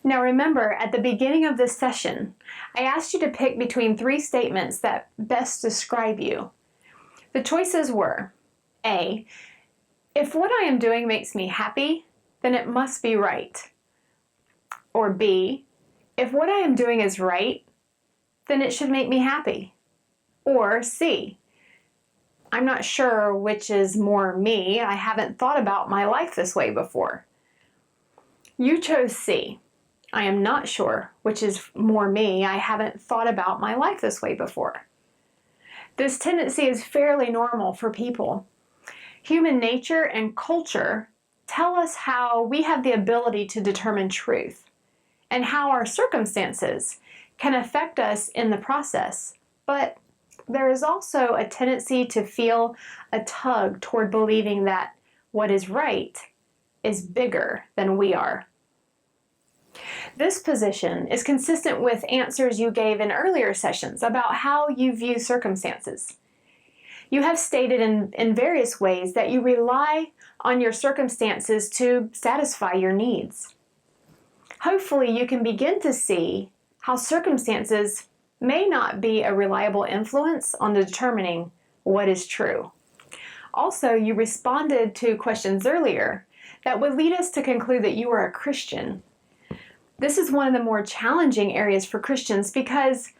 Now remember, at the beginning of this session, I asked you to pick between 3 statements that best describe you. The choices were: A, if what I am doing makes me happy, then it must be right. Or B, if what I am doing is right, then it should make me happy. Or C, I'm not sure which is more me. I haven't thought about my life this way before. You chose C. I am not sure which is more me. I haven't thought about my life this way before. This tendency is fairly normal for people. Human nature and culture tell us how we have the ability to determine truth and how our circumstances can affect us in the process. But there is also a tendency to feel a tug toward believing that what is right is bigger than we are. This position is consistent with answers you gave in earlier sessions about how you view circumstances. You have stated in various ways that you rely on your circumstances to satisfy your needs. Hopefully, you can begin to see how circumstances may not be a reliable influence on determining what is true. Also, you responded to questions earlier that would lead us to conclude that you are a Christian. This is one of the more challenging areas for Christians because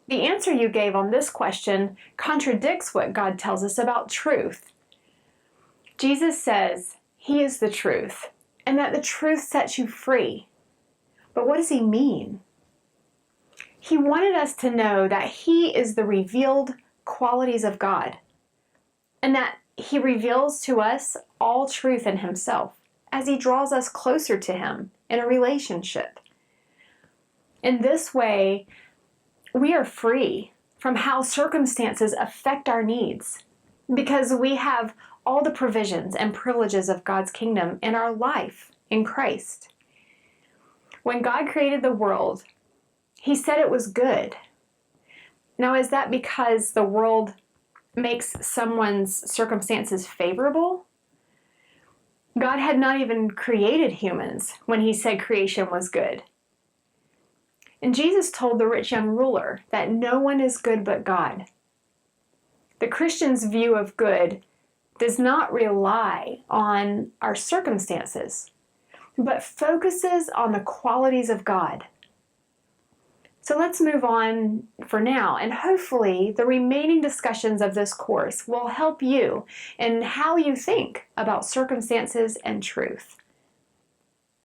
the answer you gave on this question contradicts what God tells us about truth. Jesus says He is the truth and that the truth sets you free. But what does He mean? He wanted us to know that He is the revealed qualities of God and that He reveals to us all truth in Himself as He draws us closer to Him in a relationship. In this way, we are free from how circumstances affect our needs because we have all the provisions and privileges of God's kingdom in our life in Christ. When God created the world, He said it was good. Now, is that because the world makes someone's circumstances favorable? God had not even created humans when He said creation was good. And Jesus told the rich young ruler that no one is good but God. The Christian's view of good does not rely on our circumstances, but focuses on the qualities of God. So let's move on for now, and hopefully the remaining discussions of this course will help you in how you think about circumstances and truth.